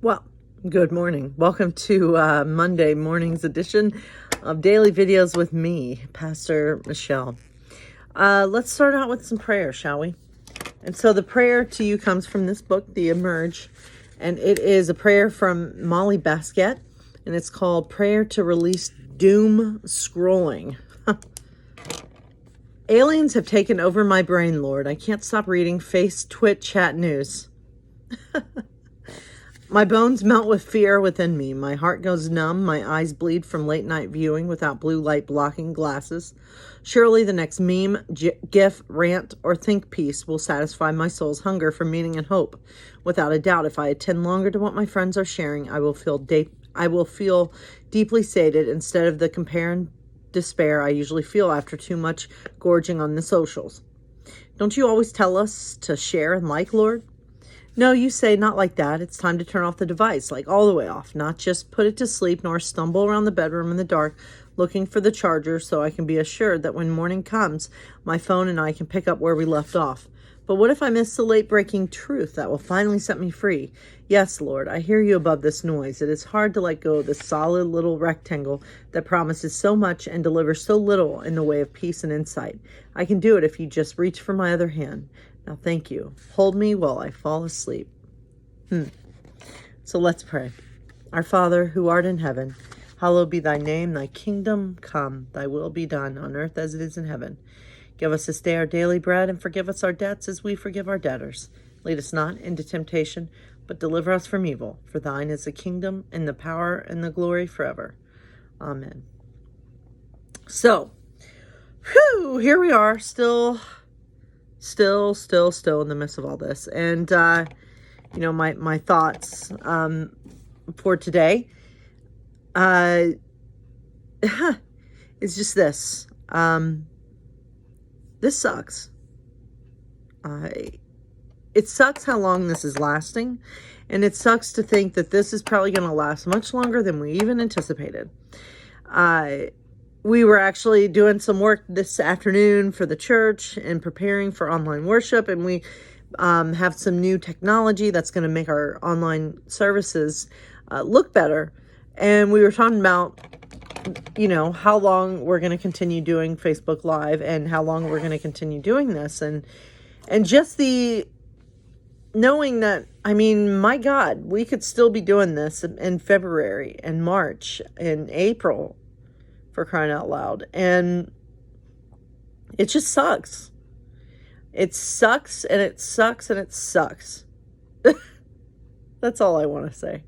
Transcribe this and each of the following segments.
Well, good morning. Welcome to Monday morning's edition of Daily Videos with me, Pastor Michelle. Let's start out with some prayer, shall we? And so the prayer to you comes from this book, The Emerge, and it is a prayer from Molly Baskett, and it's called Prayer to Release Doom Scrolling. Aliens have taken over my brain, Lord. I can't stop reading Face, Twit, Chat News. My bones melt with fear within me. My heart goes numb. My eyes bleed from late night viewing without blue light blocking glasses. Surely the next meme, gif, rant, or think piece will satisfy my soul's hunger for meaning and hope. Without a doubt, if I attend longer to what my friends are sharing, I will feel deeply sated instead of the compare and despair I usually feel after too much gorging on the socials. Don't you always tell us to share and like, Lord? No, you say, not like that. It's time to turn off the device, like all the way off, not just put it to sleep, nor stumble around the bedroom in the dark looking for the charger so I can be assured that when morning comes, my phone and I can pick up where we left off. But what if I miss the late-breaking truth that will finally set me free? Yes, Lord, I hear you above this noise. It is hard to let go of this solid little rectangle that promises so much and delivers so little in the way of peace and insight. I can do it if you just reach for my other hand. Now, thank you. Hold me while I fall asleep. So let's pray. Our Father, who art in heaven, hallowed be thy name. Thy kingdom come. Thy will be done on earth as it is in heaven. Give us this day our daily bread, and forgive us our debts as we forgive our debtors. Lead us not into temptation, but deliver us from evil. For thine is the kingdom and the power and the glory forever. Amen. So, here we are, still in the midst of all this. And, my thoughts for today is just this. This sucks. It sucks how long this is lasting. And it sucks to think that this is probably going to last much longer than we even anticipated. We were actually doing some work this afternoon for the church and preparing for online worship. And we have some new technology that's going to make our online services look better. And we were talking about, how long we're going to continue doing Facebook Live and how long we're going to continue doing this. And just the knowing that, my God, we could still be doing this in February and March and April, for crying out loud. And it just sucks. It sucks and it sucks and it sucks. That's all I want to say.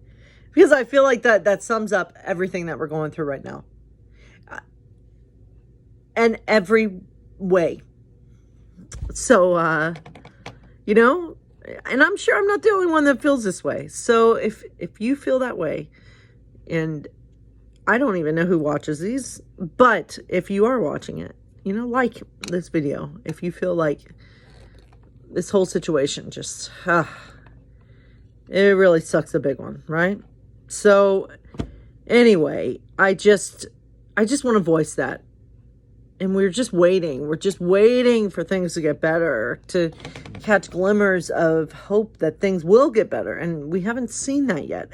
Because I feel like that sums up everything that we're going through right now. And every way. So, and I'm sure I'm not the only one that feels this way. So if you feel that way, and I don't even know who watches these, but if you are watching it, like this video. If you feel like this whole situation just, it really sucks a big one, right? So anyway, I just want to voice that. And we're just waiting. We're just waiting for things to get better, to catch glimmers of hope that things will get better. And we haven't seen that yet.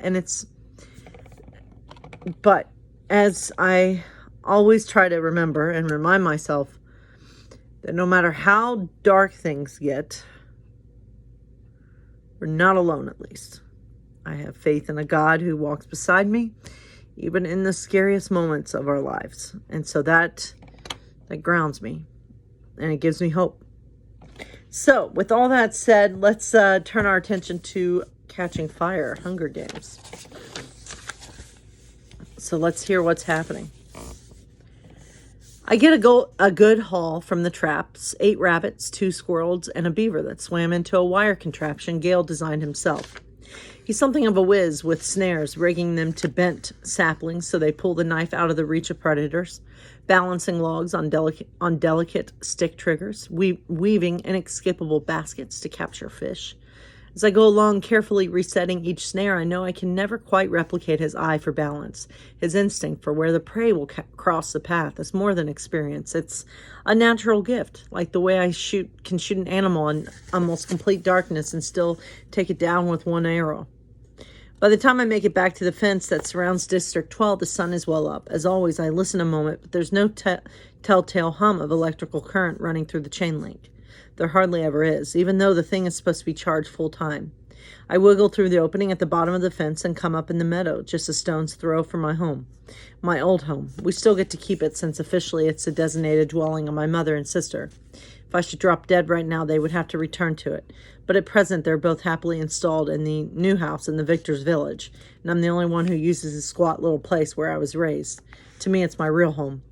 But as I always try to remember and remind myself that no matter how dark things get, we're not alone, at least. I have faith in a God who walks beside me, even in the scariest moments of our lives. And so that grounds me, and it gives me hope. So with all that said, let's turn our attention to Catching Fire, Hunger Games. So let's hear what's happening. I get a good haul from the traps, 8 rabbits, 2 squirrels, and a beaver that swam into a wire contraption Gale designed himself. He's something of a whiz with snares, rigging them to bent saplings so they pull the knife out of the reach of predators, balancing logs on delicate stick triggers, weaving inescapable baskets to capture fish. As I go along, carefully resetting each snare, I know I can never quite replicate his eye for balance. His instinct for where the prey will cross the path is more than experience. It's a natural gift, like the way I can shoot an animal in almost complete darkness and still take it down with one arrow. By the time I make it back to the fence that surrounds District 12, the sun is well up. As always, I listen a moment, but there's no telltale hum of electrical current running through the chain link. There hardly ever is, even though the thing is supposed to be charged full time. I wiggle through the opening at the bottom of the fence and come up in the meadow, just a stone's throw from my home. My old home. We still get to keep it since officially it's the designated dwelling of my mother and sister. If I should drop dead right now, they would have to return to it. But at present, they're both happily installed in the new house in the Victor's Village, and I'm the only one who uses this squat little place where I was raised. To me, it's my real home.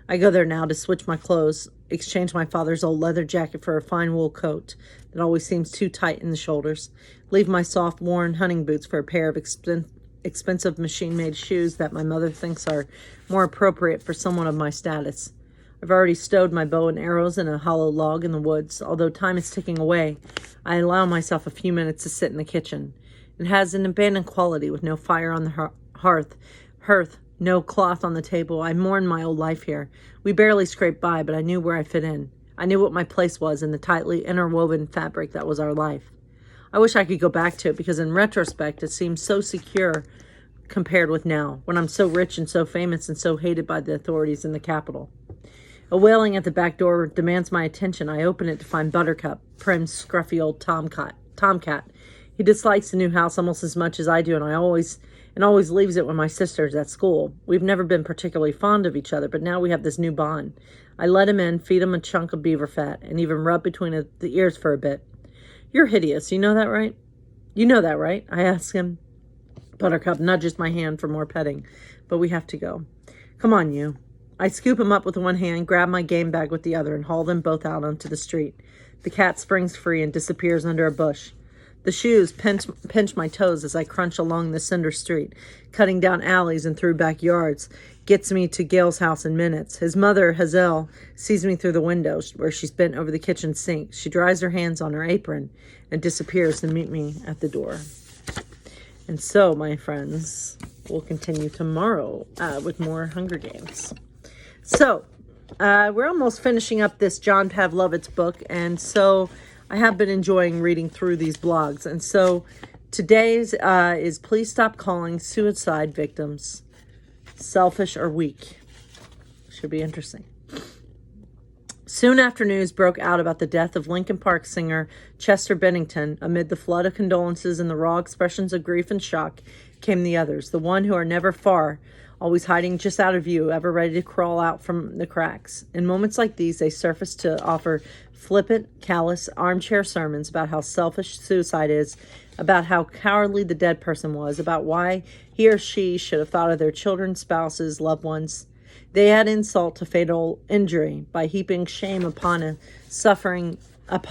I go there now to switch my clothes, exchange my father's old leather jacket for a fine wool coat that always seems too tight in the shoulders, leave my soft, worn hunting boots for a pair of expensive machine-made shoes that my mother thinks are more appropriate for someone of my status. I've already stowed my bow and arrows in a hollow log in the woods. Although time is ticking away, I allow myself a few minutes to sit in the kitchen. It has an abandoned quality with no fire on the hearth, no cloth on the table. I mourn my old life here. We barely scraped by, but I knew where I fit in. I knew what my place was in the tightly interwoven fabric that was our life. I wish I could go back to it because in retrospect it seems so secure compared with now, when I'm so rich and so famous and so hated by the authorities in the capital. A wailing at the back door demands my attention. I open it to find Buttercup, Prim's scruffy old tomcat. He dislikes the new house almost as much as I do, and always leaves it when my sister's at school. We've never been particularly fond of each other, but now we have this new bond. I let him in, feed him a chunk of beaver fat, and even rub between the ears for a bit. You're hideous, you know that, right? You know that, right? I ask him. Buttercup nudges my hand for more petting, but we have to go. Come on, you. I scoop him up with one hand, grab my game bag with the other, and haul them both out onto the street. The cat springs free and disappears under a bush. The shoes pinch my toes as I crunch along the cinder street, cutting down alleys and through backyards. Gets me to Gail's house in minutes. His mother, Hazel, sees me through the window where she's bent over the kitchen sink. She dries her hands on her apron and disappears to meet me at the door. And so, my friends, we'll continue tomorrow with more Hunger Games. So, we're almost finishing up this John Pavlovitz book, and so I have been enjoying reading through these blogs. And so today's is Please Stop Calling Suicide Victims Selfish or Weak. Should be interesting. Soon after news broke out about the death of Linkin Park singer Chester Bennington, amid the flood of condolences and the raw expressions of grief and shock, came the others, the one who are never far, always hiding just out of view, ever ready to crawl out from the cracks. In moments like these, they surface to offer flippant, callous, armchair sermons about how selfish suicide is, about how cowardly the dead person was, about why he or she should have thought of their children, spouses, loved ones. They add insult to fatal injury by heaping shame upon a suffering that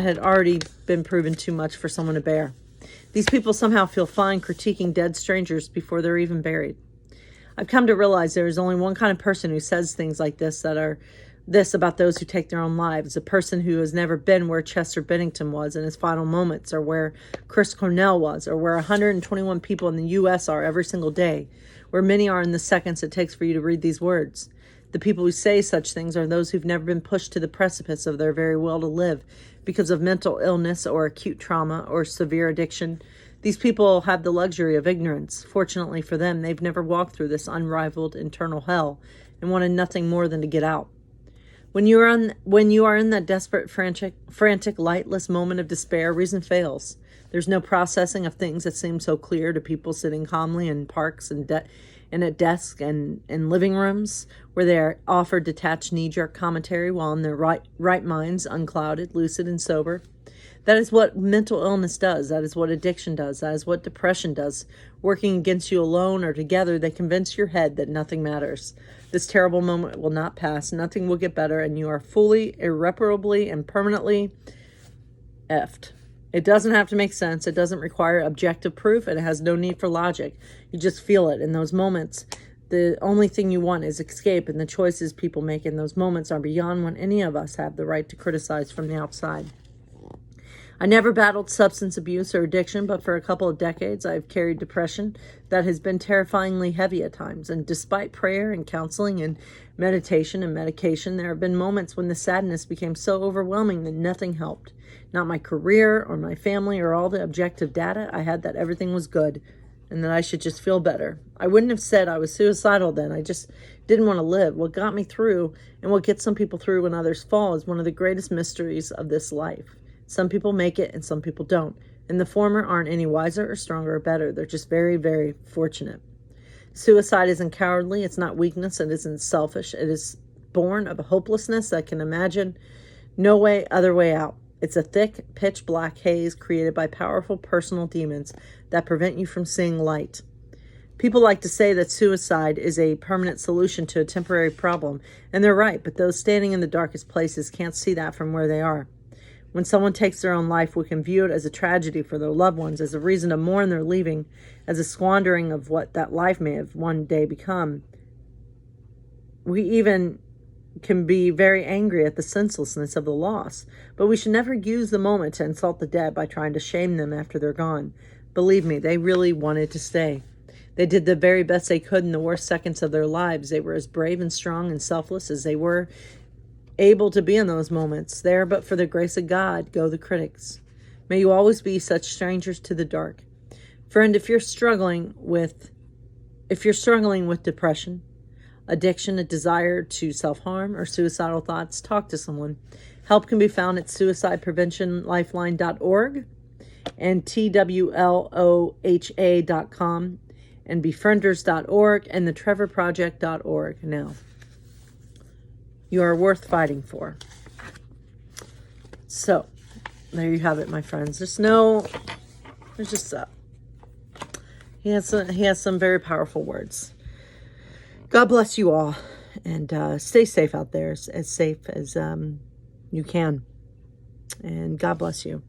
had already been proven too much for someone to bear. These people somehow feel fine critiquing dead strangers before they're even buried. I've come to realize there is only one kind of person who says things like this about those who take their own lives, a person who has never been where Chester Bennington was in his final moments, or where Chris Cornell was, or where 121 people in the U.S. are every single day, where many are in the seconds it takes for you to read these words. The people who say such things are those who've never been pushed to the precipice of their very will to live because of mental illness or acute trauma or severe addiction. These people have the luxury of ignorance. Fortunately for them, they've never walked through this unrivaled internal hell and wanted nothing more than to get out. When you are in that desperate, frantic, lightless moment of despair, reason fails. There's no processing of things that seem so clear to people sitting calmly in parks and at desks and in living rooms where they are offered detached knee-jerk commentary while in their right minds, unclouded, lucid, and sober. That is what mental illness does. That is what addiction does. That is what depression does. Working against you alone or together, they convince your head that nothing matters. This terrible moment will not pass. Nothing will get better, and you are fully, irreparably, and permanently effed. It doesn't have to make sense. It doesn't require objective proof, and it has no need for logic. You just feel it. In those moments, the only thing you want is escape, and the choices people make in those moments are beyond what any of us have the right to criticize from the outside. I never battled substance abuse or addiction, but for a couple of decades, I've carried depression that has been terrifyingly heavy at times. And despite prayer and counseling and meditation and medication, there have been moments when the sadness became so overwhelming that nothing helped. Not my career or my family or all the objective data I had that everything was good and that I should just feel better. I wouldn't have said I was suicidal then. I just didn't want to live. What got me through and what gets some people through when others fall is one of the greatest mysteries of this life. Some people make it and some people don't. And the former aren't any wiser or stronger or better. They're just very, very fortunate. Suicide isn't cowardly. It's not weakness. It isn't selfish. It is born of a hopelessness that can imagine no other way out. It's a thick, pitch black haze created by powerful personal demons that prevent you from seeing light. People like to say that suicide is a permanent solution to a temporary problem, and they're right, but those standing in the darkest places can't see that from where they are. When someone takes their own life, we can view it as a tragedy for their loved ones, as a reason to mourn their leaving, as a squandering of what that life may have one day become. We even can be very angry at the senselessness of the loss, but we should never use the moment to insult the dead by trying to shame them after they're gone. Believe me, they really wanted to stay. They did the very best they could in the worst seconds of their lives. They were as brave and strong and selfless as they were able to be in those moments. There, but for the grace of God, go the critics. May you always be such strangers to the dark. Friend, if you're struggling with depression, addiction, a desire to self-harm, or suicidal thoughts, talk to someone. Help can be found at suicidepreventionlifeline.org and twloha.com and befrienders.org and thetrevorproject.org. Now, you are worth fighting for. So, there you have it, my friends. He has some very powerful words. God bless you all, and stay safe out there, as safe as you can. And God bless you.